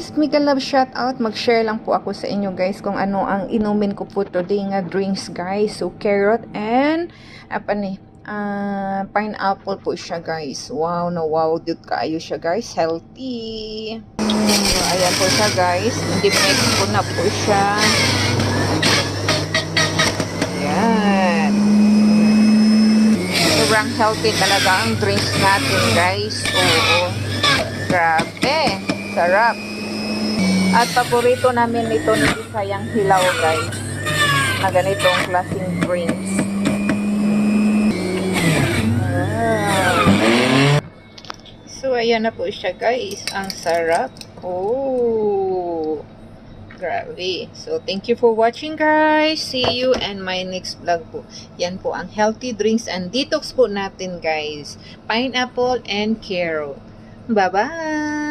guys, mega love shout out. Mag-share lang po ako sa inyo guys kung ano ang inumin ko po today nga drinks guys. So carrot and apa ni? Pineapple po siya guys. Wow, na wow dude kaayo siya guys. Healthy. So, ayan po siya guys. Hindi-mix ko na po siya. Ayan. Sobrang healthy talaga ang drinks natin guys. Oo. Grabe. Sarap. At paborito namin ito ni Bisayang Hilaw guys. Na ganitong klaseng drinks. So ayan na po siya guys. Ang sarap. Oh. Grabe. So thank you for watching guys. See you and my next vlog po. Yan po ang healthy drinks and detox po natin guys. Pineapple and carrot. Bye-bye.